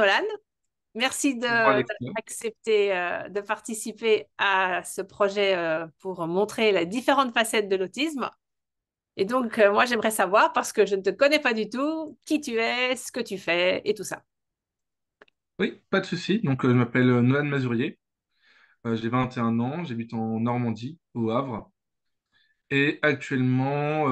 Nolan. Merci Bonjour Alexia. d'accepter de participer à ce projet pour montrer les différentes facettes de l'autisme. Et donc, moi, j'aimerais savoir, parce que je ne te connais pas du tout, qui tu es, ce que tu fais et tout ça. Oui, pas de souci. Donc, je m'appelle Nolan Mazurier. J'ai 21 ans, j'habite en Normandie, au Havre. Et actuellement,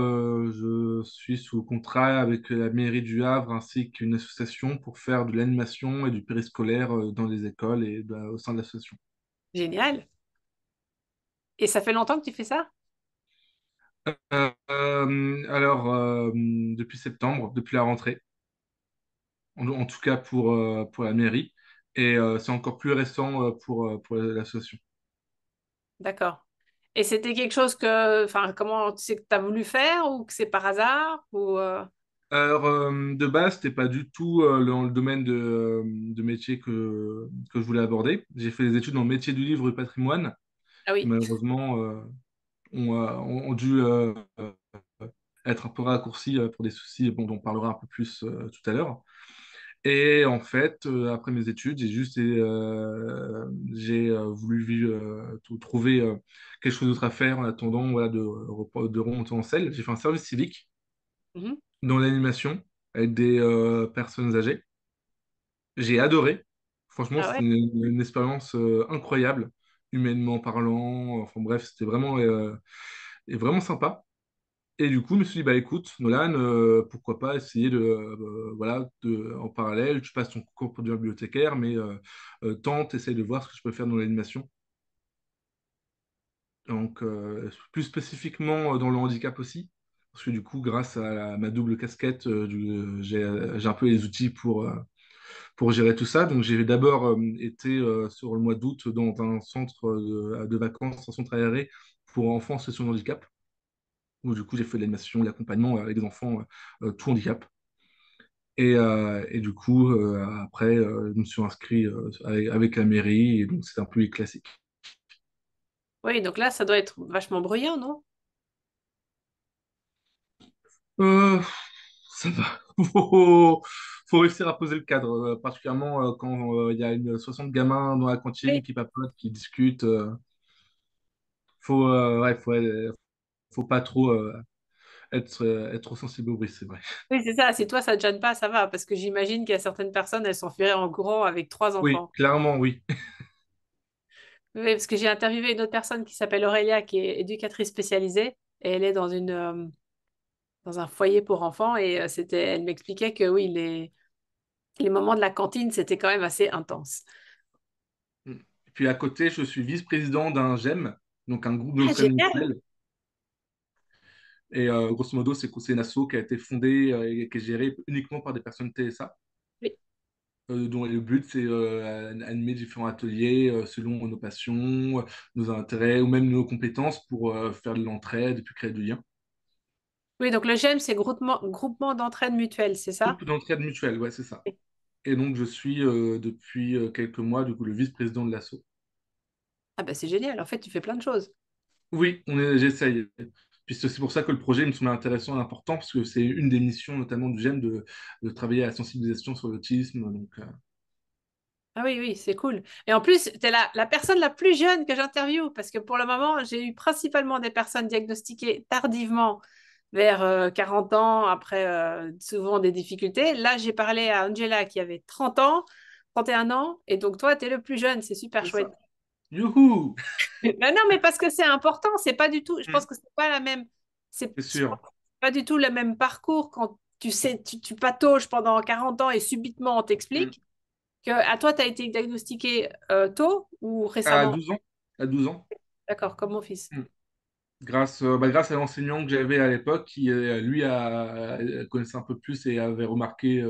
je suis sous contrat avec la mairie du Havre ainsi qu'une association pour faire de l'animation et du périscolaire dans les écoles et au sein de l'association. Génial. Et ça fait longtemps que tu fais ça? Depuis septembre, depuis la rentrée, en tout cas pour la mairie. Et c'est encore plus récent pour l'association. D'accord. Et c'était quelque chose que, enfin, comment tu sais que tu as voulu faire ou que c'est par hasard ou De base, c'était pas du tout dans le domaine de métier que je voulais aborder. J'ai fait des études dans le métier du livre et du patrimoine, Ah qui oui. malheureusement ont dû être un peu raccourcis pour des soucis dont on parlera un peu plus tout à l'heure. Et en fait, après mes études, j'ai voulu trouver quelque chose d'autre à faire en attendant voilà, de remonter en selle. J'ai fait un service civique Mhm. dans l'animation avec des personnes âgées. J'ai adoré. Franchement, Ah c'était ouais. une expérience incroyable, humainement parlant. Enfin bref, c'était vraiment sympa. Et du coup, je me suis dit, bah écoute, Nolan, pourquoi pas essayer en parallèle, tu passes ton concours pour devenir bibliothécaire, mais tente, essaye de voir ce que je peux faire dans l'animation. Donc, plus spécifiquement dans le handicap aussi, parce que du coup, grâce à ma double casquette, j'ai un peu les outils pour gérer tout ça. Donc, j'ai d'abord été sur le mois d'août dans un centre de vacances, un centre aéré pour enfants en situation de handicap, où du coup, j'ai fait de l'animation, de l'accompagnement avec des enfants tout handicap. Et du coup, après, je me suis inscrit avec la mairie, et donc c'est un peu classique. Oui, donc là, ça doit être vachement bruyant, non? Euh, Ça va. Faut, faut réussir à poser le cadre, particulièrement quand il y a 60 gamins dans la cantine Oui. qui papotent, qui discutent. Faut pas trop être trop sensible au bruit, c'est vrai. Oui, c'est ça. Si toi, ça ne te gêne pas, ça va. Parce que j'imagine qu'il y a certaines personnes, elles s'enfuiraient en courant avec trois Oui, enfants. clairement, oui. Oui, parce que j'ai interviewé une autre personne qui s'appelle Aurélia, qui est éducatrice spécialisée. Et elle est dans un foyer pour enfants. Et elle m'expliquait que oui, les moments de la cantine, c'était quand même assez intense. Mm. Et puis à côté, je suis vice-président d'un GEM, donc un groupe Ah, d'entraide génial! mutuelle. Et grosso modo, c'est une asso qui a été fondée et qui est gérée uniquement par des personnes TSA. Oui. Dont le but, c'est animer différents ateliers selon nos passions, nos intérêts ou même nos compétences pour faire de l'entraide et puis créer du lien. Oui, donc le GEM, c'est groupement d'entraide mutuelle, c'est ça? Groupe d'entraide mutuelle, ouais, c'est ça. Oui. Et donc, je suis depuis quelques mois, du coup, le vice-président de l'asso. Ah ben c'est génial. En fait, tu fais plein de choses. Oui, j'essaye. Puis c'est aussi pour ça que le projet me semble intéressant et important, parce que c'est une des missions, notamment du GEM, de travailler à la sensibilisation sur l'autisme. Ah oui, oui, c'est cool. Et en plus, tu es la personne la plus jeune que j'interviewe, parce que pour le moment, j'ai eu principalement des personnes diagnostiquées tardivement, vers 40 ans, après souvent des difficultés. Là, j'ai parlé à Angela qui avait 30 ans, 31 ans, et donc toi, tu es le plus jeune, c'est super C'est chouette. ça. Youhou! Ben non, mais parce que c'est important, c'est pas du tout, je pense Mm, que c'est pas la même, c'est je pense sûr. que c'est pas du tout le même parcours quand tu sais, tu patauges pendant 40 ans et subitement on Mm. t'explique que à toi, tu as été diagnostiqué tôt ou À récemment? 12 ans. À 12 ans. D'accord, comme mon fils. Mm. Grâce à l'enseignant que j'avais à l'époque, qui lui connaissait un peu plus et avait remarqué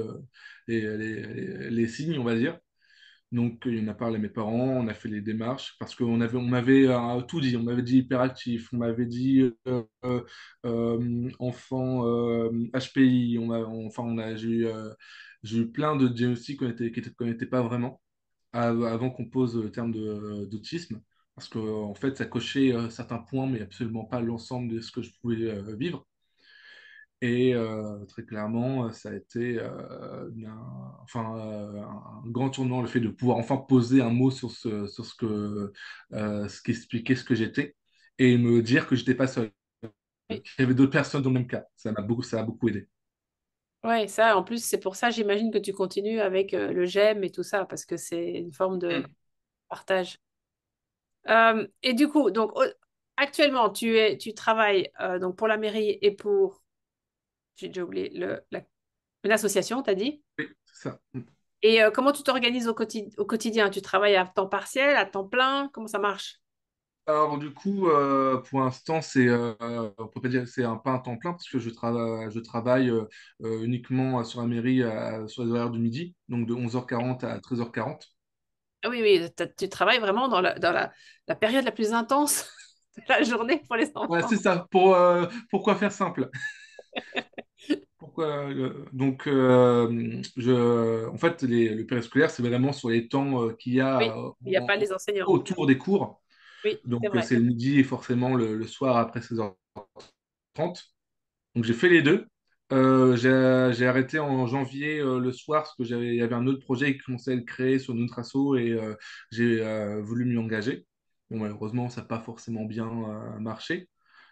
les signes, on va dire. Donc, il en a parlé à mes parents, on a fait les démarches, parce on m'avait tout dit. On m'avait dit hyperactif, on m'avait dit enfant HPI, j'ai eu plein de diagnostics qu'on n'était pas vraiment avant qu'on pose le terme d'autisme, parce que en fait, ça cochait certains points, mais absolument pas l'ensemble de ce que je pouvais vivre. Et très clairement, ça a été un grand tournant, le fait de pouvoir enfin poser un mot sur ce qui expliquait ce que j'étais et me dire que j'étais pas seul, Oui. qu'il y avait d'autres personnes dans le même cas. Ça a beaucoup aidé. Ouais, ça, en plus, c'est pour ça, j'imagine que tu continues avec le GEM et tout ça, parce que c'est une forme de Mm. partage. Et du coup, donc actuellement, tu travailles donc pour la mairie et pour, j'ai déjà oublié, une association, t'as dit? Oui, c'est ça. Mm. Et comment tu t'organises au quotidien? Tu travailles à temps partiel, à temps plein? Comment ça marche? Alors du coup, pour l'instant, on peut pas dire, pas un temps plein parce que je travaille uniquement sur la mairie sur les horaires du midi, donc de 11h40 à 13h40. Ah oui, oui, tu travailles vraiment dans la période la plus intense de la journée pour les Ouais, enfants. c'est ça. Pourquoi faire simple? En fait, le périscolaire, c'est vraiment sur les temps qu'il y a Oui, il n'y a pas les enseignants. autour des cours. Oui, c'est Donc, vrai. c'est le midi et forcément le soir après 16h30. Donc, j'ai fait les deux. J'ai arrêté en janvier le soir parce que il y avait un autre projet qui commençait à être créé sur notre asso et j'ai voulu m'y engager. Bon, malheureusement, ça n'a pas forcément bien marché.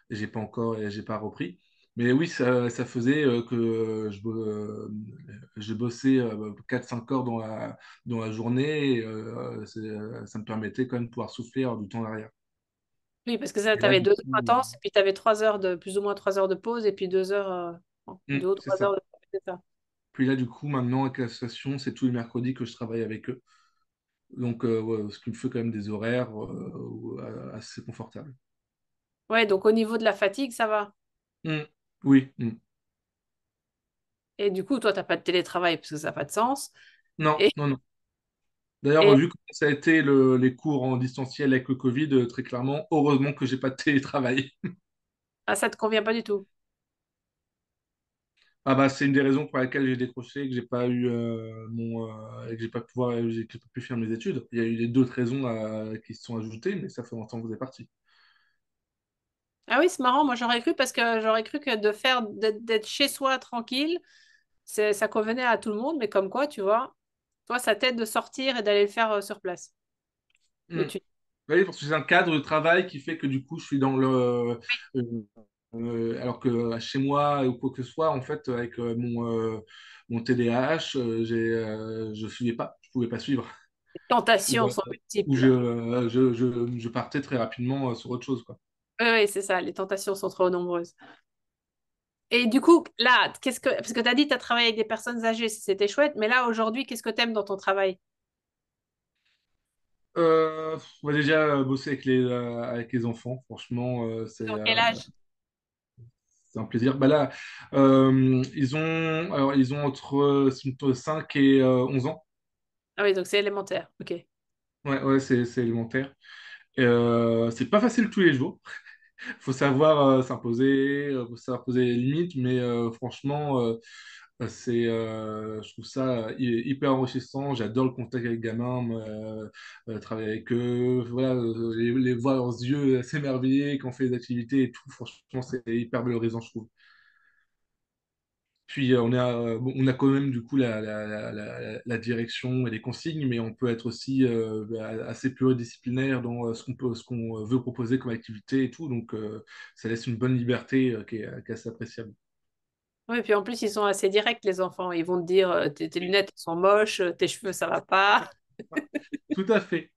J'ai pas repris. Mais oui, ça faisait que je bossais 4-5 heures dans la journée. Et, ça me permettait quand même de pouvoir souffler du temps derrière. Oui, parce que ça, Et tu là, avais du 2 heures coup, intenses, et puis tu avais 3 heures de, plus ou moins 3 heures de pause, et puis 2 heures, bon, deux ou c'est trois heures ça. de pause, c'est ça. Puis là, du coup, maintenant, avec l'association, c'est tous les mercredis que je travaille avec eux. Donc, ouais, ce qui me fait quand même des horaires assez confortables. Ouais, donc au niveau de la fatigue, ça va. Mm. Oui. Mm. Et du coup, toi, tu n'as pas de télétravail parce que ça n'a pas de sens. Non, Et, non, non. D'ailleurs, et vu comment ça a été les cours en distanciel avec le Covid, très clairement, heureusement que j'ai pas de télétravail. ah, ça ne te convient pas du tout. Ah bah c'est une des raisons pour lesquelles j'ai décroché et que j'ai pas eu et que j'ai pas pu faire mes études. Il y a eu d'autres raisons qui se sont ajoutées, mais ça fait longtemps que vous êtes parti. Ah oui, c'est marrant. Moi, j'aurais cru parce que j'aurais cru que d'être chez soi tranquille, ça convenait à tout le monde. Mais comme quoi, tu vois, toi, ça t'aide de sortir et d'aller le faire sur place. Hmm. L'étude. Oui, parce que c'est un cadre de travail qui fait que du coup je suis dans euh, alors que chez moi ou quoi que ce soit, en fait, avec mon TDAH, je suivais pas, je pouvais pas suivre. Les Ou, tentations euh, sont ou multiples. je partais très rapidement sur autre chose, quoi. Oui, oui, c'est ça. Les tentations sont trop nombreuses. Et du coup, là, parce que tu as dit que tu as travaillé avec des personnes âgées, c'était chouette, mais là, aujourd'hui, qu'est-ce que tu aimes dans ton travail? On va déjà bosser avec les enfants, franchement, Dans quel âge? c'est un plaisir. Bah là, ils ont entre 5 et 11 ans. Ah oui, donc c'est élémentaire. Ok. Ouais, ouais, c'est élémentaire. C'est pas facile tous les jours. Faut savoir s'imposer, faut savoir poser les limites, mais franchement, je trouve ça hyper enrichissant. J'adore le contact avec les gamins, travailler avec eux, voilà, les voir leurs yeux s'émerveiller quand on fait des activités et tout. Franchement, c'est hyper valorisant, je trouve. Puis bon, on a quand même du coup la direction et les consignes, mais on peut être aussi assez pluridisciplinaire dans ce qu'on veut proposer comme activité et tout. Donc ça laisse une bonne liberté qui est assez appréciable. Oui, puis en plus, ils sont assez directs, les enfants. Ils vont te dire, tes Oui, lunettes sont moches, tes cheveux, ça va pas. tout à fait.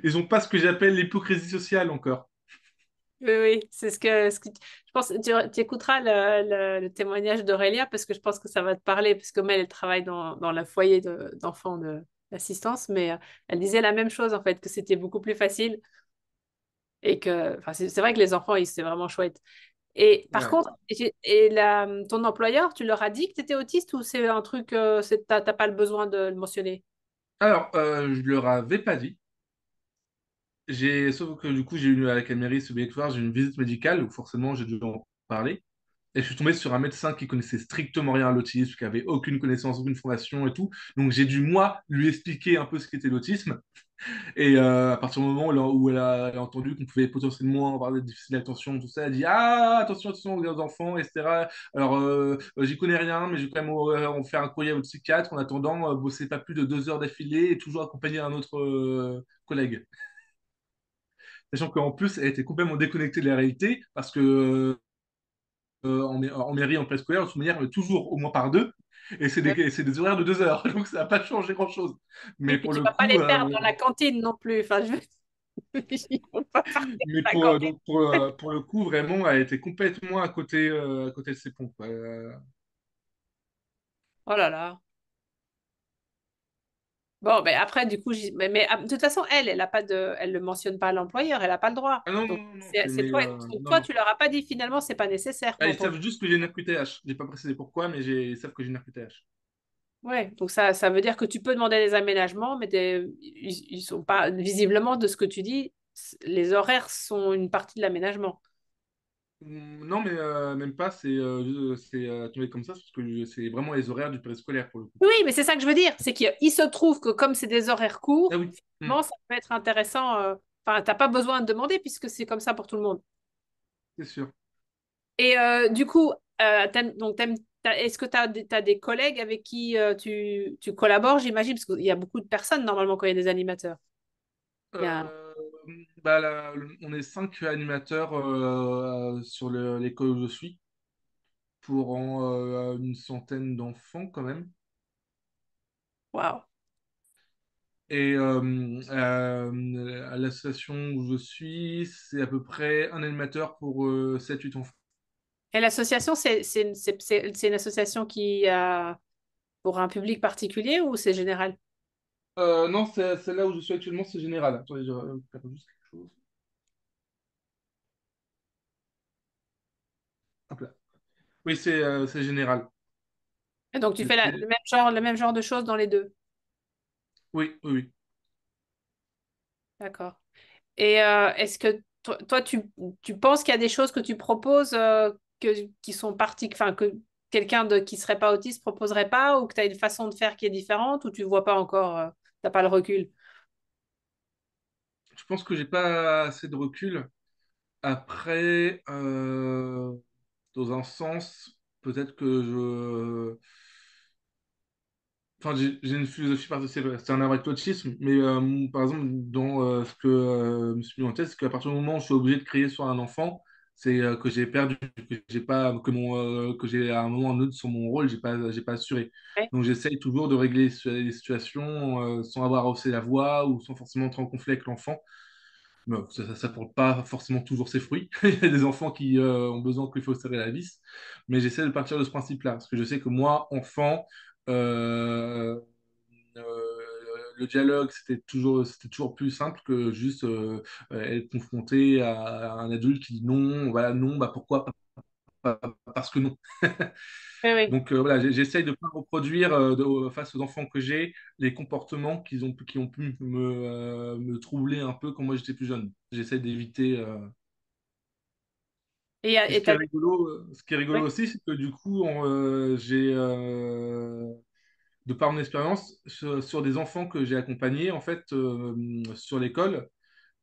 Ils n'ont pas ce que j'appelle l'hypocrisie sociale encore. Oui, oui, c'est je pense, tu écouteras le témoignage d'Aurélia parce que je pense que ça va te parler, parce que elle travaille dans le foyer d'enfants d'assistance, mais elle disait la même chose, en fait, que c'était beaucoup plus facile et que, enfin, c'est vrai que les enfants, c'est vraiment chouette. Et par Ouais. contre, ton employeur, tu leur as dit que tu étais autiste ou c'est un truc, t'as pas le besoin de le mentionner? Alors, je leur avais pas dit. Sauf que du coup, j'ai eu avec la mairie ce obligatoire, j'ai eu une visite médicale où forcément j'ai dû en parler. Et je suis tombé sur un médecin qui connaissait strictement rien à l'autisme, qui avait aucune connaissance, aucune formation et tout. Donc j'ai dû, moi, lui expliquer un peu ce qu'était l'autisme. Et à partir du moment où elle a entendu qu'on pouvait potentiellement avoir des déficits d'attention, tout ça, elle dit ah, attention, attention aux enfants, etc. Alors, j'y connais rien, mais je vais quand même on faire un courrier au psychiatre. En attendant, bosser pas plus de 2 heures d'affilée et toujours accompagner un autre collègue. Sachant qu'en plus, elle était complètement déconnectée de la réalité parce que en mairie, en préscolaire, de toute manière, toujours au moins par deux. Et c'est des horaires de 2 heures, donc ça n'a pas changé grand-chose. Oui, Mais puis pour tu le vas pas coup, les perdre dans la cantine non plus. Enfin, ils vont pas partir Mais dans la pour, cantine. donc pour le coup, vraiment, elle était complètement à côté de ses pompes, quoi. Oh là là. Bon, ben après, du coup, de toute façon, elle a pas elle le mentionne pas à l'employeur, elle a pas le droit. Ah non, non, Donc, non, non, c'est toi, donc non, toi, non. tu leur as pas dit finalement, c'est pas nécessaire Ah, dans ils ton. savent juste que j'ai une RQTH. J'ai pas précisé pourquoi, mais ils savent que j'ai une RQTH. Ouais, donc ça veut dire que tu peux demander des aménagements, mais ils sont pas, visiblement, de ce que tu dis, les horaires sont une partie de l'aménagement. Non, mais même pas, c'est tombé comme ça, parce que c'est vraiment les horaires du périscolaire pour le coup. Oui, mais c'est ça que je veux dire, c'est qu'il se trouve que comme c'est des horaires Ah courts, oui, finalement, ça peut être intéressant. Enfin, t'as pas besoin de demander puisque c'est comme ça pour tout le monde. c'est sûr. Et du coup, est-ce que t'as des collègues avec qui tu collabores, j'imagine, parce qu'il y a beaucoup de personnes normalement quand il y a des animateurs. Il y a... Euh, Bah, on est 5 animateurs sur l'école où je suis, pour une centaine d'enfants quand même. Waouh. Et à l'association où je suis, c'est à peu près un animateur pour 7-8 enfants. Et l'association, c'est une association qui a pour un public particulier ou c'est général? Non, c'est là où je suis actuellement, c'est général. Attendez, je regarde juste quelque chose. Hop là. Oui, c'est général. Et donc tu Mais fais le même genre de choses dans les deux. oui, oui, oui. D'accord. Et est-ce que toi, tu penses qu'il y a des choses que tu proposes qui sont enfin, que quelqu'un qui serait pas autiste proposerait pas, ou que tu as une façon de faire qui est différente, ou tu vois pas encore, t'as pas le recul? Je pense que j'ai pas assez de recul. Après, dans un sens, peut-être que enfin, j'ai une philosophie c'est un arbre avec l'autisme, mais par exemple, dans ce que je me suis mis en tête, c'est qu'à partir du moment où je suis obligé de crier sur un enfant, c'est que j'ai perdu, que j'ai pas, que j'ai à un moment ou à un autre sur mon rôle, j'ai pas assuré. Ouais. Donc j'essaye toujours de régler les situations sans avoir à hausser la voix ou sans forcément entrer en conflit avec l'enfant. Mais ça porte pas forcément toujours ses fruits. Il y a des enfants qui ont besoin qu'il faut serrer la vis. Mais j'essaie de partir de ce principe-là. Parce que je sais que moi, enfant, euh, euh, le dialogue, c'était toujours plus simple que juste être confronté à un adulte qui dit non, voilà, non, bah pourquoi parce que non. Oui. Donc voilà, j'essaye de ne pas reproduire face aux enfants que j'ai les comportements qui ont pu me troubler un peu quand moi j'étais plus jeune. J'essaie d'éviter. Et Et ce qui est rigolo ouais. aussi, c'est que du coup, j'ai, de par mon expérience, sur des enfants que j'ai accompagnés, en fait, sur l'école,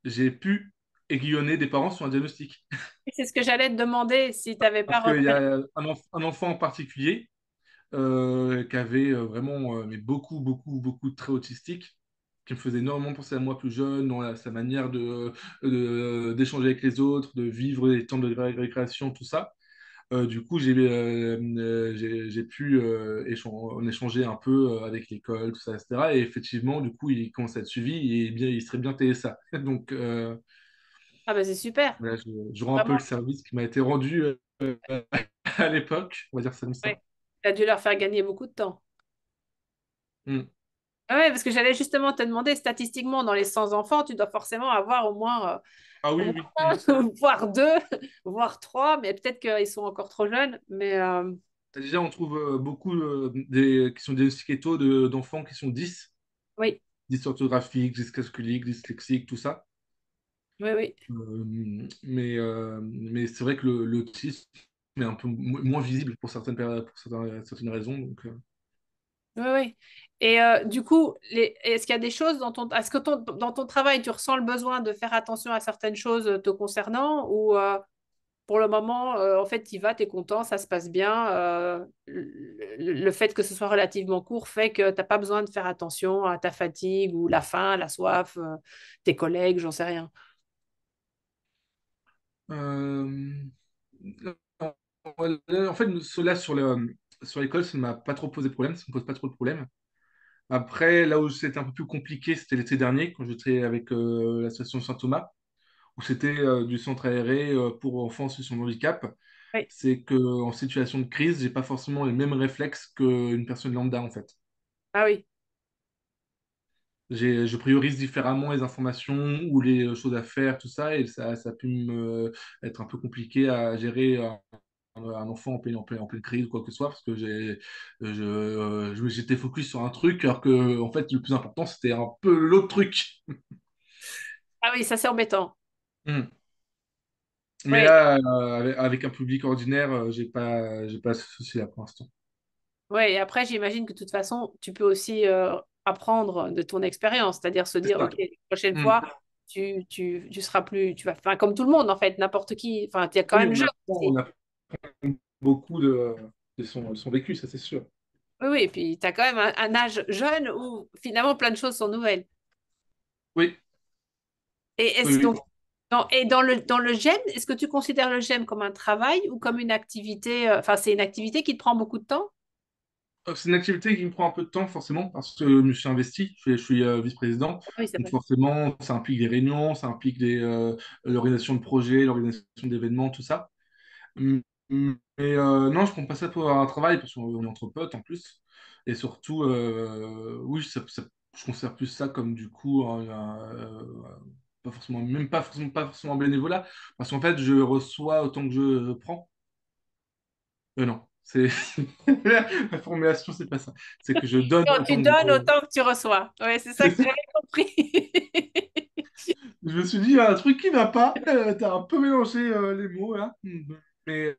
j'ai pu aiguillonner des parents sur un diagnostic. C'est ce que j'allais te demander si tu n'avais pas Parce qu'il y repéré. a un enfant en particulier qui avait vraiment mais beaucoup, beaucoup, beaucoup de traits autistiques, qui me faisait énormément penser à moi plus jeune, dans sa manière d'échanger avec les autres, de vivre les temps de récréation, tout ça. Du coup, j'ai pu en échanger un peu avec l'école, tout ça, etc. Et effectivement, du coup, il commence à être suivi et bien, il serait bien TSA. Donc, Ah ben c'est super. voilà, je rends un peu Vraiment, le service qui m'a été rendu à l'époque, on va dire ça comme ça. ouais. Tu as dû leur faire gagner beaucoup de temps. Mm. Ah ouais, parce que j'allais justement te demander, statistiquement, dans les 100 enfants, tu dois forcément avoir Ah au oui, moins oui. Mm. un, voire deux, voire trois, mais peut-être qu'ils sont encore trop jeunes. Mais Déjà, on trouve beaucoup qui sont diagnostiqués tôt d'enfants qui sont 10, oui, dysorthographiques, dyscalculiques, dyslexiques, tout ça. oui, oui. Mais c'est vrai que l'autisme est un peu moins visible pour certaines raisons. Donc, Oui, oui. Et du coup, est-ce qu'il y a des choses est-ce que dans ton travail, tu ressens le besoin de faire attention à certaines choses te concernant ou pour le moment, en fait, tu y vas, tu es content, ça se passe bien. Le fait que ce soit relativement court fait que tu n'as pas besoin de faire attention à ta fatigue ou la faim, la soif, tes collègues, j'en sais rien. Euh, en fait, cela sur l'école, ça ne m'a pas trop posé problème, ça ne me pose pas trop de problème. Après, là où c'était un peu plus compliqué, c'était l'été dernier, quand j'étais avec l'association Saint-Thomas, où c'était du centre aéré pour enfants en situation de handicap. Oui. C'est qu'en situation de crise, j'ai pas forcément les mêmes réflexes qu'une personne lambda, en fait. Ah oui. Je priorise différemment les informations ou les choses à faire, tout ça, et ça a pu être un peu compliqué à gérer un enfant en pleine crise ou quoi que ce soit, parce que j'étais focus sur un truc, alors que en fait, le plus important, c'était un peu l'autre truc. Ah oui, ça c'est embêtant. Hmm. Mais Oui. là, avec un public ordinaire, j'ai pas ce souci-là pour l'instant. Ouais, et après, j'imagine que de toute façon, tu peux aussi apprendre de ton expérience, c'est-à-dire se C'est dire, OK, ça. la prochaine Hmm. fois, tu seras plus, tu vas, enfin, comme tout le monde, en fait, n'importe qui, enfin, tu es quand Oui, même jeune aussi. on apprend beaucoup de son vécu, ça c'est sûr. Oui, oui, et puis tu as quand même un âge jeune où finalement plein de choses sont nouvelles. Oui, Et oui, est-ce donc, oui. dans le GEM, est-ce que tu considères le GEM comme un travail ou comme une activité, enfin, c'est une activité qui te prend beaucoup de temps? C'est une activité qui me prend un peu de temps, forcément, parce que je me suis investi. Je suis vice-président. Oui, c'est Donc, vrai. forcément, ça implique des réunions, ça implique l'organisation de projets, l'organisation d'événements, tout ça. Mais non, je ne prends pas ça pour un travail, parce qu'on est entre potes en plus. Et surtout, oui, je considère plus ça comme du coup, pas forcément, même pas forcément un bénévolat, parce qu'en fait, je reçois autant que je prends. Non, c'est la formulation, c'est pas ça. C'est que je donne Non, tu autant que donnes autant que tu reçois. Oui, c'est ça c'est que ça. j'avais compris. Je me suis dit, il y a un truc qui va pas. T'as un peu mélangé les mots là. Mais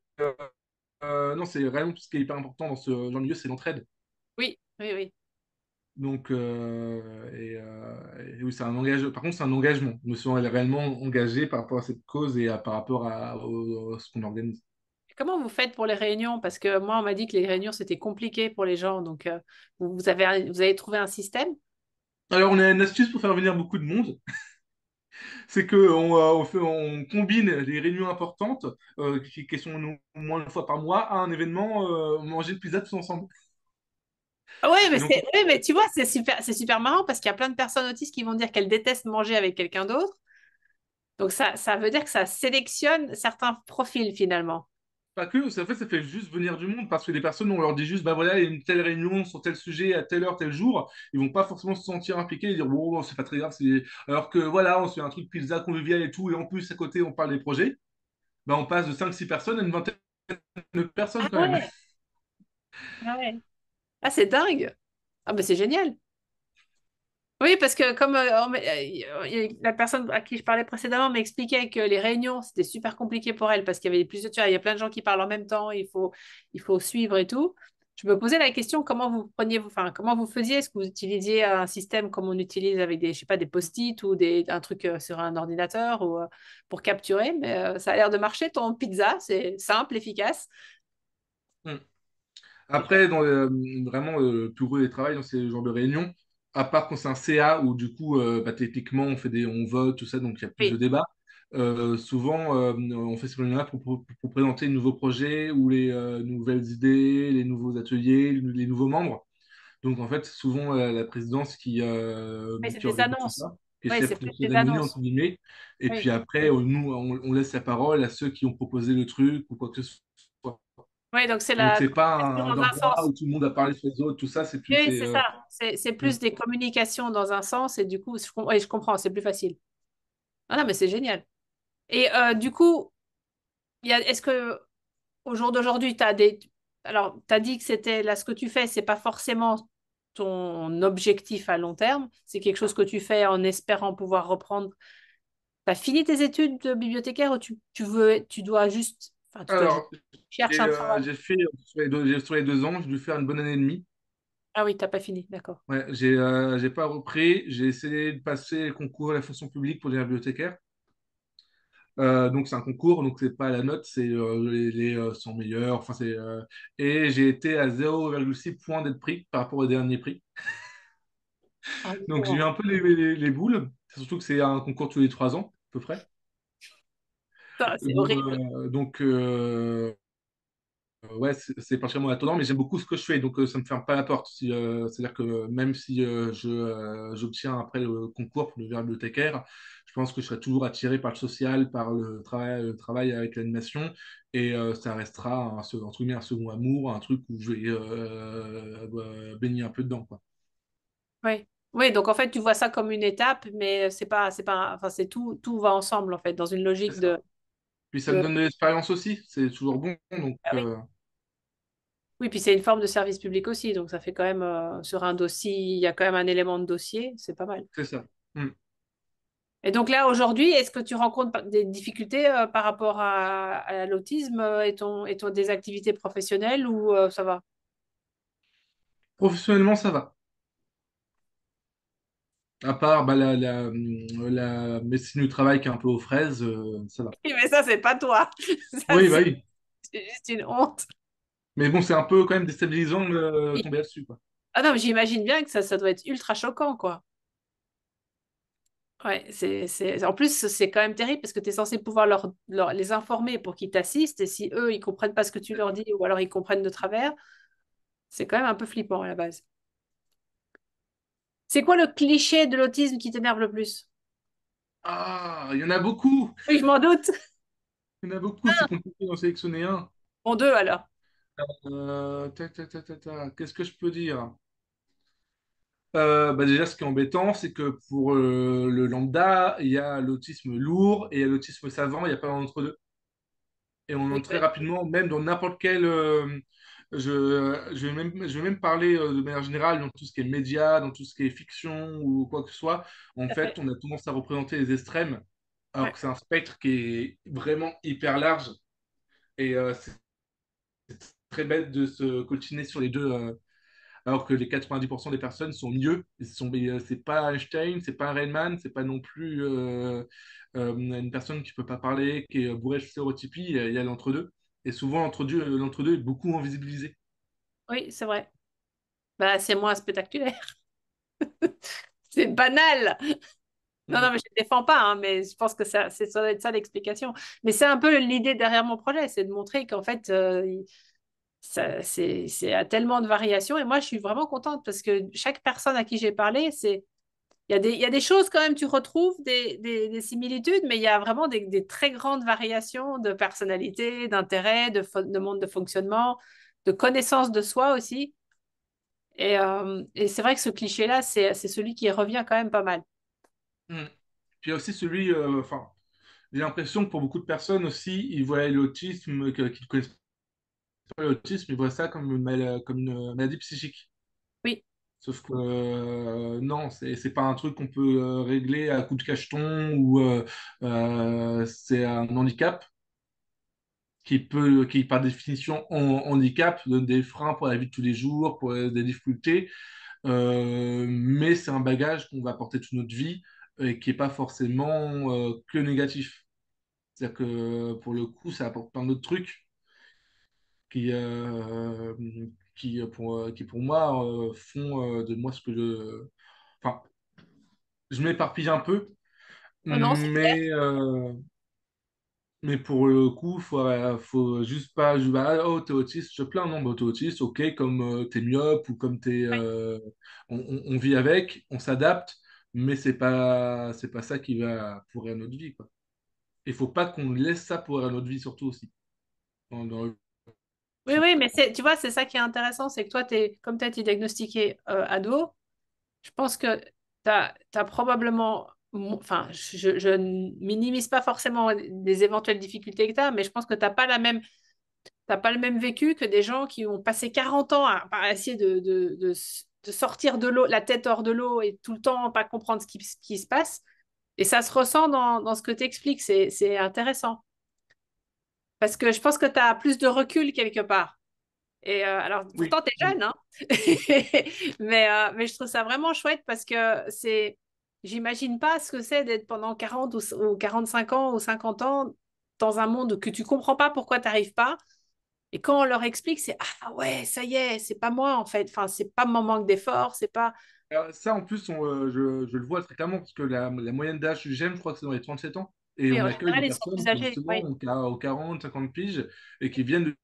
non, c'est réellement tout ce qui est hyper important dans ce genre de milieu, c'est l'entraide. Oui, oui, oui. Donc, et oui, c'est un engagement. Par contre, c'est un engagement. Je me suis réellement engagé par rapport à cette cause et par rapport à ce qu'on organise. Comment vous faites pour les réunions? Parce que moi, on m'a dit que les réunions, c'était compliqué pour les gens. Donc, vous avez trouvé un système? Alors, on a une astuce pour faire venir beaucoup de monde. C'est que on combine les réunions importantes, qui sont au moins une fois par mois, à un événement, manger une pizza tous ensemble. Ah ouais, Et donc, ouais, mais tu vois, c'est super marrant parce qu'il y a plein de personnes autistes qui vont dire qu'elles détestent manger avec quelqu'un d'autre. Donc, ça veut dire que ça sélectionne certains profils finalement. pas que, en fait, ça fait juste venir du monde parce que des personnes, on leur dit juste, bah voilà, il y a une telle réunion sur tel sujet à telle heure, tel jour, ils vont pas forcément se sentir impliqués et dire, bon, c'est pas très grave, alors que voilà, on se fait un truc pizza convivial et tout, et en plus, à côté, on parle des projets, bah on passe de 5 6 personnes à une vingtaine de personnes Ah quand même. ouais, ah ouais. Ah, c'est dingue. Ah, ben c'est génial. Oui, parce que comme la personne à qui je parlais précédemment m'expliquait que les réunions, c'était super compliqué pour elle parce qu'il y avait plusieurs, tu vois, il y a plein de gens qui parlent en même temps, il faut suivre et tout. Je me posais la question, comment vous preniez, enfin, comment vous faisiez? Est-ce que vous utilisiez un système comme on utilise avec des, je sais pas, des post-it ou un truc sur un ordinateur ou, pour capturer? Mais ça a l'air de marcher, ton pizza, c'est simple, efficace. Hmm. Après, vraiment, le plus gros des travails dans ces genres de réunions, à part quand c'est un CA où du coup, bah, techniquement, on vote, tout ça, donc il y a plus de Oui, débats. Souvent, on fait ces réunions-là pour présenter les nouveaux projets ou les nouvelles idées, les nouveaux ateliers, les nouveaux membres. Donc en fait, c'est souvent la présidence oui, c'est qui des organise tout annonces. ça, qui est Oui, c'est chef de plus des cérémonie, annonces. entre guillemets. Et puis Oui. après, nous, on laisse la parole à ceux qui ont proposé le truc ou quoi que ce soit. Oui, donc c'est Donc, la c'est pas communication un dans un endroit sens. où tout le monde a parlé sur les autres, tout ça, Oui, c'est ça. C'est mm. plus des communications dans un sens et du coup, oui, je comprends, c'est plus facile. Ah non, mais c'est génial. Et du coup, est-ce que au jour d'aujourd'hui, tu as des... Alors, tu as dit que c'était là, ce que tu fais, c'est pas forcément ton objectif à long terme. C'est quelque chose que tu fais en espérant pouvoir reprendre. Tu as fini tes études de bibliothécaire ou tu dois juste... Enfin, tu dois juste Alors, chercher un travail. j'ai fait, sur les 2 ans, j'ai dû faire une bonne année et demie. Ah oui, t'as pas fini, d'accord. Ouais, j'ai pas repris. J'ai essayé de passer le concours à la fonction publique pour devenir bibliothécaire. Donc c'est un concours, donc c'est pas la note, c'est les 100 meilleurs. Enfin, et j'ai été à 0,6 points d'être pris par rapport au dernier prix. Ah Donc j'ai eu non, un peu les boules. Surtout que c'est un concours tous les 3 ans, à peu près. ça, c'est horrible. Donc, ouais, c'est particulièrement étonnant, mais j'aime beaucoup ce que je fais, donc ça me ferme pas la porte. C'est-à-dire que même si j'obtiens après le concours pour devenir bibliothécaire, je pense que je serai toujours attiré par le social, par le travail avec l'animation, et ça restera entre guillemets un second amour, un truc où je vais baigner un peu dedans, quoi. Oui. Oui, donc en fait, tu vois ça comme une étape, mais c'est pas, enfin, c'est tout, tout va ensemble, en fait, dans une C'est logique ça. Puis ça me de... donne de l'expérience aussi, c'est toujours bon, donc Ah oui. Oui, puis c'est une forme de service public aussi, donc ça fait quand même, sur un dossier, il y a quand même un élément de dossier, c'est pas mal. c'est ça. Hmm. Et donc là, aujourd'hui, est-ce que tu rencontres des difficultés par rapport à l'autisme des activités professionnelles ou ça va? Professionnellement, ça va. À part bah, la médecine du travail qui est un peu aux fraises, ça va. Oui, mais ça, c'est pas toi. Ça, Oui, bah oui. c'est juste une honte. Mais bon, c'est un peu quand même déstabilisant de tomber là-dessus, quoi. Ah non, mais j'imagine bien que ça doit être ultra choquant, quoi. Ouais, En plus, c'est quand même terrible parce que tu es censé pouvoir les informer pour qu'ils t'assistent et si eux, ils comprennent pas ce que tu leur dis ou alors ils comprennent de travers, c'est quand même un peu flippant à la base. C'est quoi le cliché de l'autisme qui t'énerve le plus? Ah, il y en a beaucoup. Oui, je m'en doute. Il y en a beaucoup, c'est compliqué d'en sélectionner un. Bon, deux alors. Qu'est-ce que je peux dire? Bah déjà, ce qui est embêtant, c'est que pour le lambda, il y a l'autisme lourd et il y a l'autisme savant, il n'y a pas d'entre-deux. Et on Oui, entre très ouais, rapidement, même dans n'importe quel. Je vais même parler de manière générale dans tout ce qui est média, dans tout ce qui est fiction ou quoi que ce soit. En tout à fait, fait. on a tendance à représenter les extrêmes, alors Ouais. que c'est un spectre qui est vraiment hyper large. Et c'est très bête de se coltiner sur les deux, alors que les 90% des personnes sont mieux. C'est pas Einstein, c'est pas un Rainman, c'est pas non plus une personne qui peut pas parler, qui est bourrée de stéréotypies. Il y a l'entre-deux. Et souvent, l'entre-deux est beaucoup invisibilisé. Oui, c'est vrai. Bah, c'est moins spectaculaire. C'est banal. Non, non, Mm. mais je ne défends pas, hein, mais je pense que ça doit être ça l'explication. Mais c'est un peu l'idée derrière mon projet, c'est de montrer qu'en fait, c'est à tellement de variations. Et moi, je suis vraiment contente parce que chaque personne à qui j'ai parlé, il y a des choses quand même, tu retrouves des similitudes, mais il y a vraiment des très grandes variations de personnalité, d'intérêt, de monde de fonctionnement, de connaissance de soi aussi. Et c'est vrai que ce cliché-là, c'est celui qui revient quand même pas mal. Mm. Puis il y a aussi enfin, j'ai l'impression que pour beaucoup de personnes aussi, ils voient l'autisme, qu'ils ne connaissent pas l'autisme, ils voient ça comme une maladie psychique. Oui, Sauf que non, c'est pas un truc qu'on peut régler à coup de cacheton ou c'est un handicap qui par définition handicap, donne des freins pour la vie de tous les jours, pour des difficultés, mais c'est un bagage qu'on va porter toute notre vie et qui est pas forcément que négatif. C'est-à-dire que pour le coup, ça apporte plein d'autres trucs qui, euh, qui pour moi font de moi ce que je. Enfin, je m'éparpille un peu, non, non, c'est clair. mais pour le coup, faut juste pas. Oh, t'es autiste, je te plains, non, bah, t'es autiste, ok, comme t'es myope ou comme t'es. On vit avec, on s'adapte, mais c'est pas ça qui va pourrir notre vie, quoi. Il faut pas qu'on laisse ça pourrir notre vie, surtout aussi. Dans le Oui, fond. oui, mais c'est, tu vois, c'est ça qui est intéressant, c'est que toi, comme tu as été diagnostiqué ado, je pense que tu as probablement, enfin, je ne minimise pas forcément les éventuelles difficultés que tu as, mais je pense que tu n'as pas t'as pas le même vécu que des gens qui ont passé 40 ans à essayer de sortir de l'eau, la tête hors de l'eau et tout le temps pas comprendre ce qui se passe. Et ça se ressent dans ce que tu expliques, c'est intéressant. Parce que je pense que tu as plus de recul quelque part. Et alors, Oui, pourtant, tu es oui. jeune, hein. Mais je trouve ça vraiment chouette parce que j'imagine pas ce que c'est d'être pendant 40 ou 45 ans ou 50 ans dans un monde que tu comprends pas pourquoi tu n'arrives pas. Et quand on leur explique, c'est ah ouais, ça y est, c'est pas moi en fait. Enfin, c'est pas mon manque d'effort, c'est pas. Alors, ça, en plus, je le vois très clairement, parce que la moyenne d'âge du GEM, je crois que c'est dans les 37 ans. Et Oui, on en accueille des général, ils sont personnes plus qui, âgés. justement, Oui, ont 40, 50 piges et qui viennent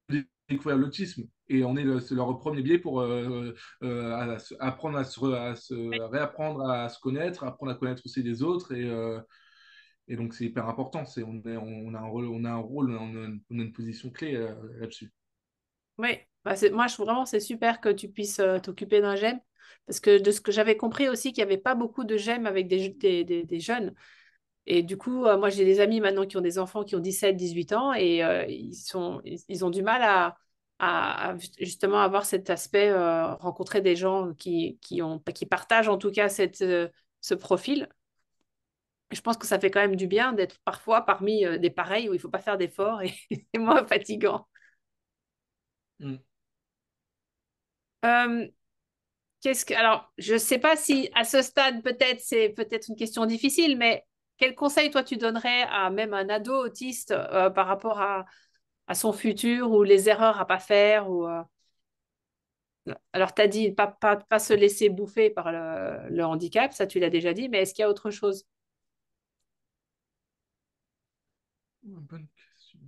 de découvrir l'autisme. Et on est c'est leur premier biais pour apprendre à se oui, réapprendre à se connaître, apprendre à connaître aussi les autres. Et donc, c'est hyper important. On a un rôle, on a une position clé là-dessus. oui. Bah, moi, je trouve vraiment c'est super que tu puisses t'occuper d'un GEM. Parce que de ce que j'avais compris aussi, qu'il n'y avait pas beaucoup de GEM avec des jeunes. Et du coup, moi, j'ai des amis maintenant qui ont des enfants qui ont 17, 18 ans et ils ont du mal à justement avoir cet aspect, rencontrer des gens qui partagent en tout cas ce profil. Je pense que ça fait quand même du bien d'être parfois parmi des pareils où il ne faut pas faire d'efforts et c'est moins fatigant. Mm. Euh, alors, je ne sais pas si à ce stade, peut-être, c'est peut-être une question difficile, mais quel conseil, toi, tu donnerais à même un ado autiste par rapport à son futur ou les erreurs à pas faire Alors, tu as dit pas se laisser bouffer par le handicap, ça, tu l'as déjà dit, mais est-ce qu'il y a autre chose? Bonne question.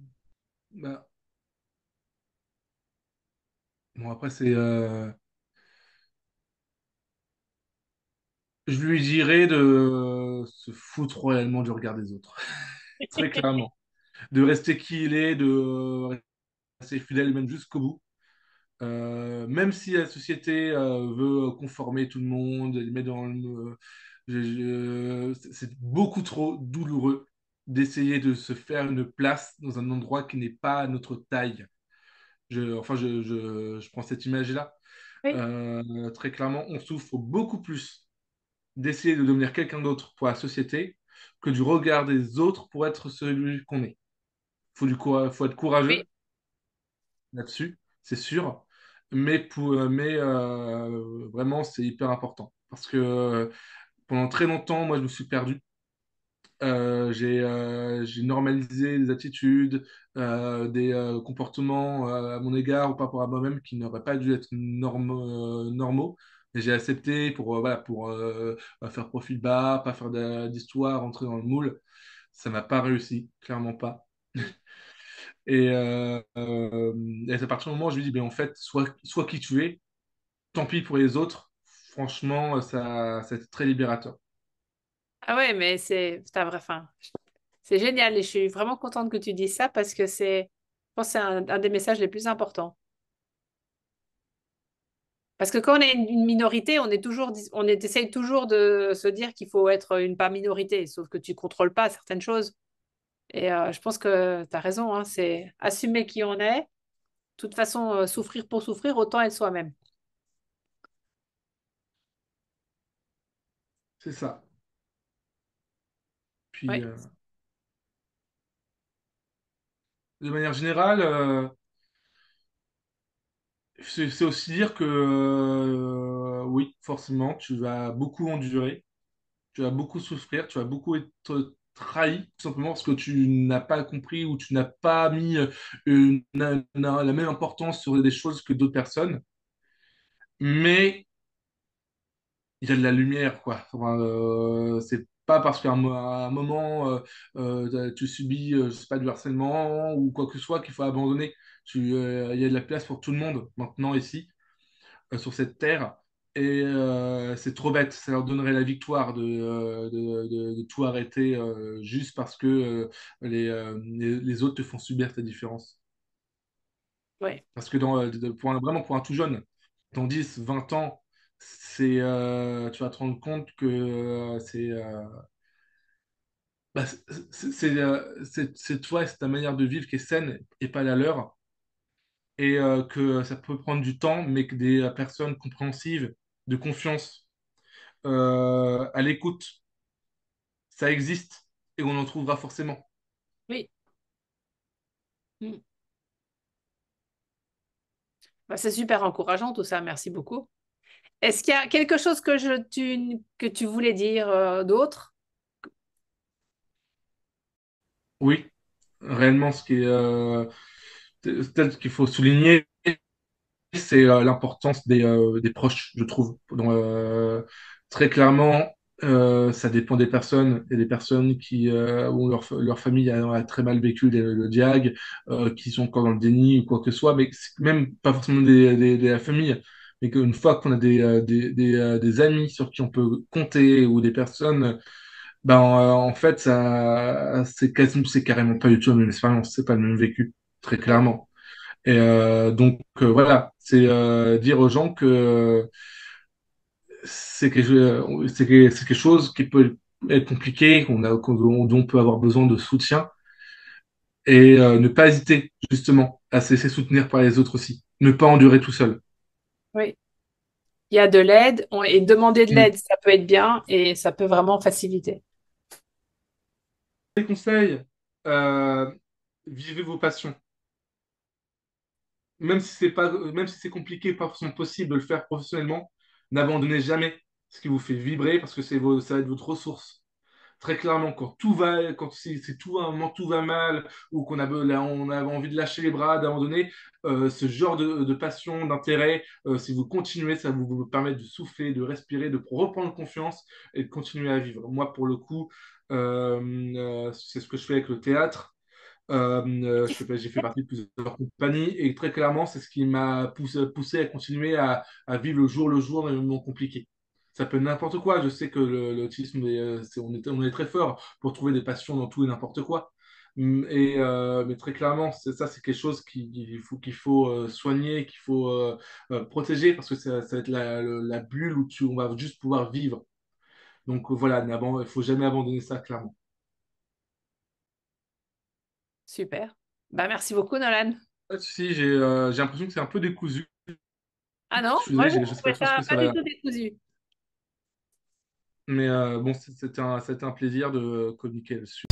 Bah, bon, après, je lui dirais de se foutre royalement du regard des autres, très clairement. De rester qui il est, de rester fidèle même jusqu'au bout. Même si la société veut conformer tout le monde, les met dans le... c'est beaucoup trop douloureux d'essayer de se faire une place dans un endroit qui n'est pas à notre taille. Je prends cette image-là. Oui, Très clairement, on souffre beaucoup plus d'essayer de devenir quelqu'un d'autre pour la société que du regard des autres pour être celui qu'on est. Faut être oui, courageux là-dessus, c'est sûr, vraiment, c'est hyper important parce que pendant très longtemps, moi, je me suis perdu. J'ai normalisé des attitudes, des comportements à mon égard ou par rapport à moi-même qui n'auraient pas dû être normaux. Et j'ai accepté pour faire profil bas, pas faire d'histoire, entrer dans le moule. Ça m'a pas réussi, clairement pas. Et à partir du moment où je lui dis, ben, en fait, sois qui tu es, tant pis pour les autres. Franchement, c'est très libérateur. ah ouais, mais c'est vrai, enfin, c'est génial et je suis vraiment contente que tu dises ça parce que je pense que c'est un des messages les plus importants. Parce que quand on est une minorité, essaye toujours de se dire qu'il faut être une pas minorité, sauf que tu contrôles pas certaines choses. Et je pense que tu as raison, hein, c'est assumer qui on est. De toute façon, souffrir pour souffrir, autant être soi-même. C'est ça. Puis, Oui, de manière générale, c'est aussi dire que oui, forcément, tu vas beaucoup endurer, tu vas beaucoup souffrir, tu vas beaucoup être trahi, tout simplement parce que tu n'as pas compris ou tu n'as pas mis la même importance sur des choses que d'autres personnes. Mais il y a de la lumière, quoi. Enfin, c'est pas parce à un moment tu subis, je sais pas, du harcèlement ou quoi que ce soit qu'il faut abandonner. Il y a de la place pour tout le monde maintenant ici, sur cette terre. Et c'est trop bête, ça leur donnerait la victoire de tout arrêter juste parce que les autres te font subir ta différence. oui, Parce que vraiment pour un tout jeune, dans 10 20 ans, tu vas te rendre compte que c'est toi, c'est ta manière de vivre qui est saine et pas la leur. Et que ça peut prendre du temps, mais que des personnes compréhensives, de confiance, à l'écoute, ça existe et on en trouvera forcément. oui. Mm. Bah, c'est super encourageant tout ça, merci beaucoup. Est-ce qu'il y a quelque chose que tu voulais dire d'autre? Oui, réellement, ce qui est peut-être qu'il faut souligner, c'est l'importance des proches, je trouve. Très clairement, ça dépend des personnes. Il y a des personnes qui où leur famille a très mal vécu le diag, qui sont encore dans le déni ou quoi que ce soit, mais c'est même pas forcément de la famille, mais qu'une fois qu'on a des amis sur qui on peut compter ou des personnes, ben, en fait, c'est carrément pas du tout la même expérience, c'est pas le même vécu, très Oui, clairement. Et voilà, c'est dire aux gens que c'est quelque chose qui peut être compliqué, dont on peut avoir besoin de soutien, et ne pas hésiter justement à se laisser soutenir par les autres aussi. Ne pas endurer tout seul. oui. Il y a de l'aide et demander de Mm. l'aide, ça peut être bien et ça peut vraiment faciliter. Les conseils, euh, vivez vos passions. Même si c'est compliqué, pas forcément possible de le faire professionnellement, n'abandonnez jamais ce qui vous fait vibrer parce que ça va être votre ressource. Très clairement, quand tout va, quand c'est tout à un moment tout va mal, ou on a envie de lâcher les bras, d'abandonner, ce genre de passion, d'intérêt, si vous continuez, ça vous permet de souffler, de respirer, de reprendre confiance et de continuer à vivre. Moi, pour le coup, c'est ce que je fais avec le théâtre. J'ai fait partie de plusieurs compagnies et très clairement, c'est ce qui m'a poussé à continuer à vivre le jour dans les moments compliqués. Ça peut être n'importe quoi. Je sais que l'autisme, on est très fort pour trouver des passions dans tout et n'importe quoi. Mais très clairement, c'est quelque chose qu'il faut soigner, qu'il faut protéger parce que ça va être la bulle où on va juste pouvoir vivre. Donc voilà, il ne faut jamais abandonner ça, clairement. Super. Bah, merci beaucoup, Nolan. Pas de souci, j'ai l'impression que c'est un peu décousu. Ah non, Je suis moi, désolé, j'ai je sais pas trouvé trop ce que ça pas du ça. tout décousu. Mais bon, c'était un plaisir de communiquer là-dessus.